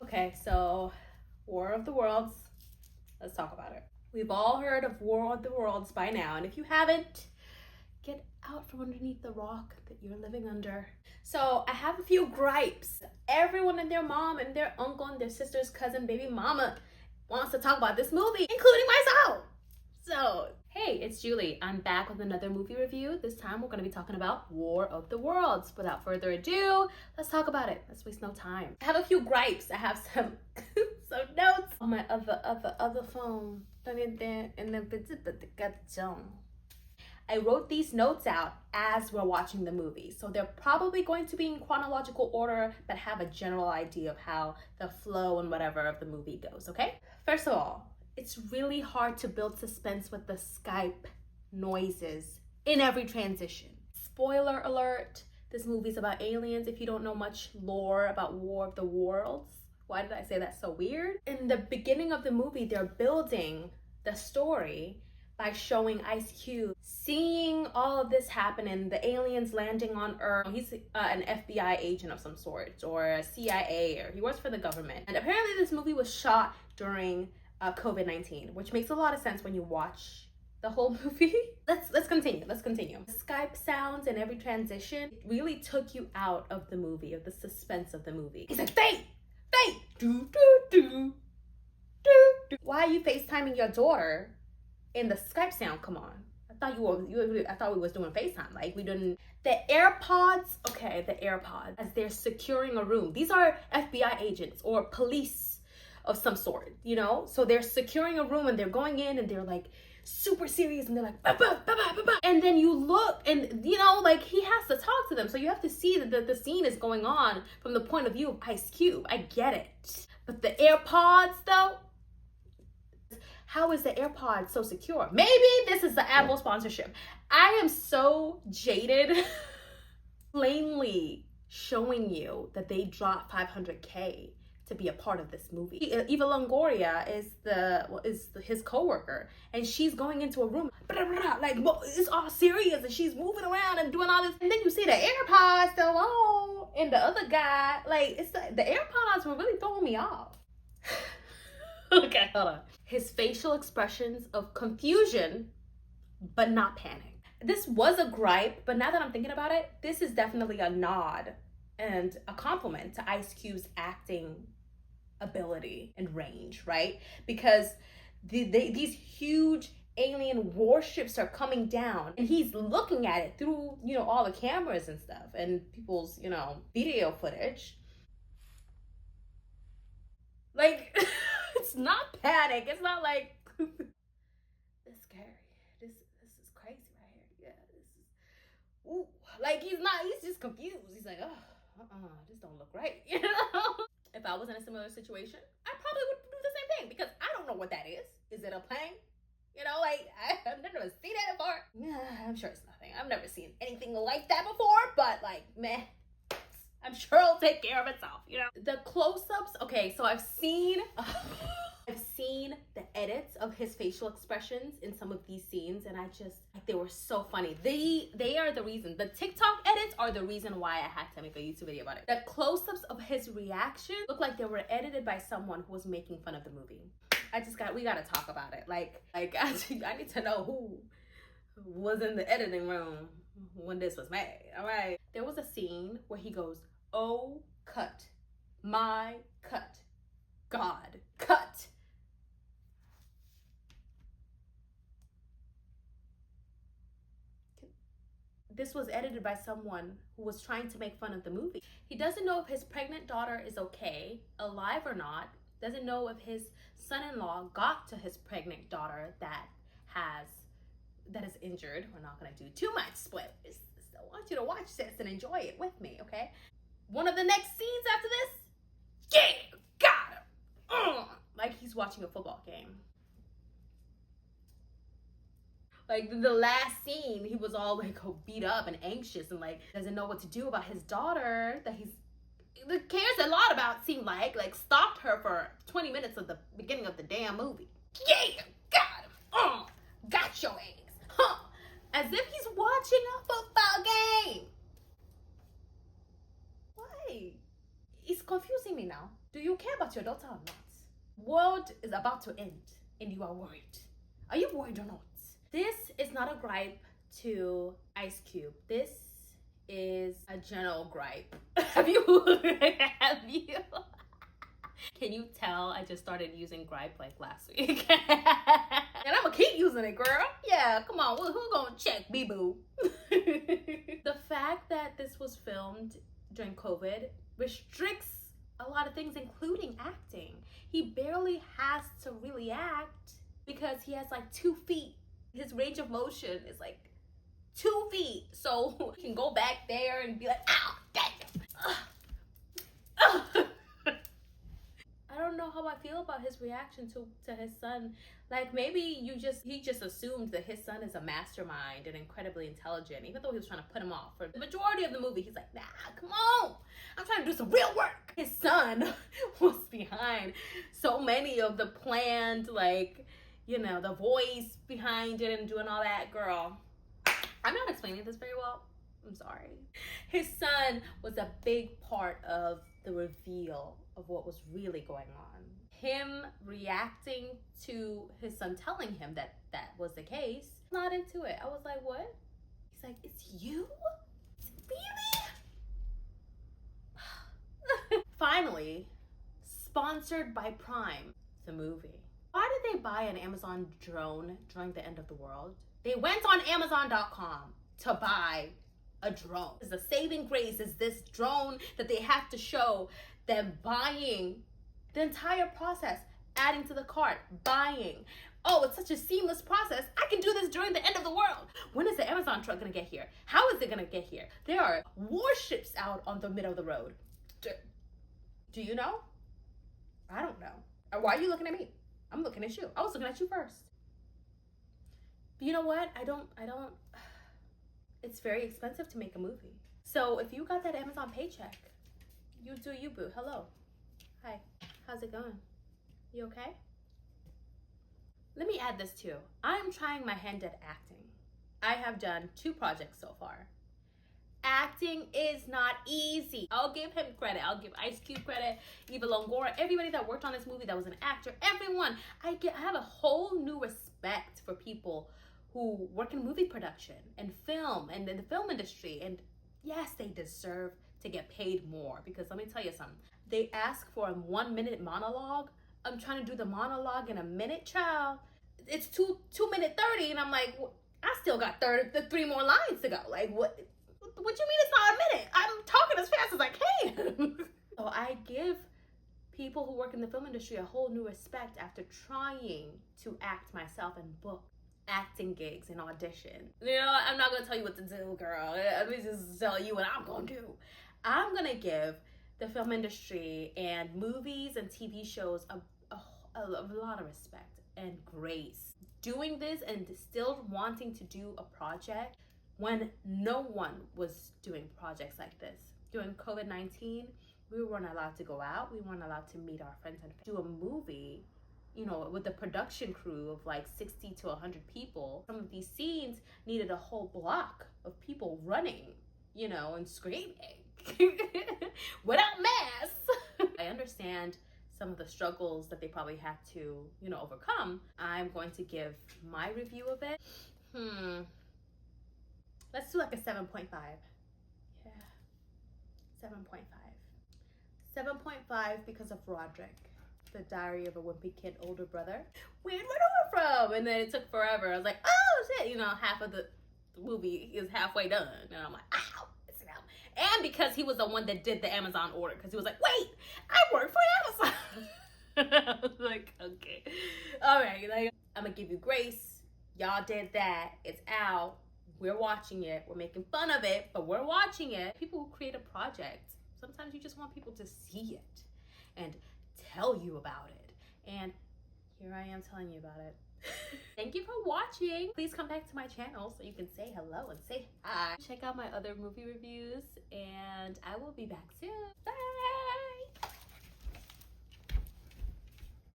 Okay, so War of the Worlds. Let's talk about it. We've all heard of War of the Worlds by now, and if you haven't, get out from underneath the rock that you're living under. So I have a few gripes. Everyone and their mom and their uncle and their sister's cousin, baby mama wants to talk about this movie, including myself. So, hey, it's Julie. I'm back with another movie review. This time we're going to be talking about War of the Worlds. Without further ado, let's talk about it. Let's waste no time. I have a few gripes. I have some some notes on my other phone. I wrote these notes out as we're watching the movie. So they're probably going to be in chronological order, but have a general idea of how the flow and whatever of the movie goes, okay? First of all, it's really hard to build suspense with the Skype noises in every transition. Spoiler alert, this movie's about aliens if you don't know much lore about War of the Worlds. Why did I say that so weird? In the beginning of the movie, they're building the story by showing Ice Cube seeing all of this happen and the aliens landing on Earth. He's an FBI agent of some sort, or a CIA, or he works for the government. And apparently this movie was shot during COVID-19, which makes a lot of sense when you watch the whole movie. Let's continue. The Skype sounds in every transition really took you out of the movie, of the suspense of the movie. He's like, Faith, do, do, do, do. Why are you FaceTiming your daughter in the Skype sound? Come on. I thought we was doing FaceTime. Like, we didn't. The AirPods, okay, the AirPods, as they're securing a room. These are FBI agents or police of some sort, you know? So they're securing a room and they're going in and they're like super serious and they're like, bah, bah, bah, bah, bah, bah. And then you look and, you know, like he has to talk to them. So you have to see that the scene is going on from the point of view of Ice Cube. I get it. But the AirPods though, how is the AirPods so secure? Maybe this is the Apple sponsorship. I am so jaded. Plainly showing you that they dropped $500K to be a part of this movie. Eva Longoria is his co-worker, and she's going into a room, like it's all serious, and she's moving around and doing all this, and then you see the AirPods still on, and the other guy, like it's the AirPods were really throwing me off. Okay, hold on. His facial expressions of confusion, but not panic. This was a gripe, but now that I'm thinking about it, this is definitely a nod and a compliment to Ice Cube's acting ability and range, right? Because these huge alien warships are coming down and he's looking at it through, you know, all the cameras and stuff and people's, you know, video footage. Like, it's not panic. It's not like it's scary. This is crazy right here. Yeah, this is ooh. Like he's just confused. He's like, oh, this don't look right. You know? If I was in a similar situation, I probably would do the same thing because I don't know what that is. Is it a plane? You know, like I've never seen that before. Yeah, I'm sure it's nothing. I've never seen anything like that before, but like, meh. I'm sure it'll take care of itself, you know? The close-ups, okay, so I've seen the edits of his facial expressions in some of these scenes, and I just, like, they were so funny. They are the reason. The TikTok edits are the reason why I had to make a YouTube video about it. The close-ups of his reaction look like they were edited by someone who was making fun of the movie. We gotta talk about it. Like I need to know who was in the editing room when this was made, all right? There was a scene where he goes, oh, cut, my cut, God, cut. This was edited by someone who was trying to make fun of the movie. He doesn't know if his pregnant daughter is okay, alive or not. Doesn't know if his son-in-law got to his pregnant daughter that is injured. We're not gonna do too much spoilers. I want you to watch this and enjoy it with me, okay? One of the next scenes after this, yeah, got him. Like he's watching a football game. Like the last scene, he was all like beat up and anxious and like doesn't know what to do about his daughter that he cares a lot about, seemed like stalked her for 20 minutes of the beginning of the damn movie. Yeah, got him. Got your eggs. Huh. As if he's watching a football game. Why? He's confusing me now. Do you care about your daughter or not? World is about to end and you are worried. Are you worried or not? This is not a gripe to Ice Cube. This is a general gripe. Have you? Can you tell I just started using gripe like last week? And I'm gonna keep using it, girl. Yeah, come on, who gonna check, boo? The fact that this was filmed during COVID restricts a lot of things, including acting. He barely has to really act because he has like 2 feet. His range of motion is like 2 feet. So he can go back there and be like, ow, damn. I don't know how I feel about his reaction to his son. Like, maybe he just assumed that his son is a mastermind and incredibly intelligent, even though he was trying to put him off. For the majority of the movie, he's like, nah, come on. I'm trying to do some real work. His son was behind so many of the planned, like, you know, the voice behind it and doing all that. Girl, I'm not explaining this very well. I'm sorry. His son was a big part of the reveal of what was really going on. Him reacting to his son telling him that that was the case, not into it. I was like, what? He's like, it's you? Really? Finally, sponsored by Prime, the movie. Why did they buy an Amazon drone during the end of the world? They went on Amazon.com to buy a drone. The saving grace is this drone that they have to show them buying. The entire process, adding to the cart, buying. Oh, it's such a seamless process. I can do this during the end of the world. When is the Amazon truck gonna get here? How is it gonna get here? There are warships out on the middle of the road. Do you know? I don't know. Why are you looking at me? I'm looking at you. I was looking at you first. But you know what? I don't, it's very expensive to make a movie. So if you got that Amazon paycheck, you do you, boo. Hello. Hi. How's it going? You okay? Let me add this too. I'm trying my hand at acting. I have done 2 projects so far. Acting is not easy. I'll give him credit. I'll give Ice Cube credit, Eva Longoria, everybody that worked on this movie that was an actor, everyone. I have a whole new respect for people who work in movie production and film and in the film industry. And yes, they deserve to get paid more, because let me tell you something. They ask for a 1-minute monologue. I'm trying to do the monologue in a minute, child. It's 2 minute 30, and I'm like, I still got 3 more lines to go. Like, what you mean it's not a minute? I'm talking as fast as I can. So I give people who work in the film industry a whole new respect after trying to act myself and book acting gigs and audition. You know, I'm not gonna tell you what to do, girl. Let me just tell you what I'm gonna do. I'm gonna give the film industry and movies and TV shows a lot of respect and grace. Doing this and still wanting to do a project when no one was doing projects like this. During COVID-19, we weren't allowed to go out. We weren't allowed to meet our friends and do a movie, you know, with a production crew of like 60 to 100 people. Some of these scenes needed a whole block of people running, you know, and screaming without masks. I understand some of the struggles that they probably had to, you know, overcome. I'm going to give my review of it. Let's do like a 7.5. Yeah, 7.5. 7.5 because of Roderick, the Diary of a Wimpy Kid older brother. Where'd Roderick from? And then it took forever. I was like, oh shit, you know, half of the movie is halfway done. And I'm like, ow, it's out. And because he was the one that did the Amazon order, because he was like, wait, I work for Amazon. I was like, okay. All right, like, I'm gonna give you grace. Y'all did that. It's out. We're watching it. We're making fun of it, but we're watching it. People who create a project, sometimes you just want people to see it and tell you about it. And here I am telling you about it. Thank you for watching. Please come back to my channel so you can say hello and say hi. Check out my other movie reviews, and I will be back soon. Bye.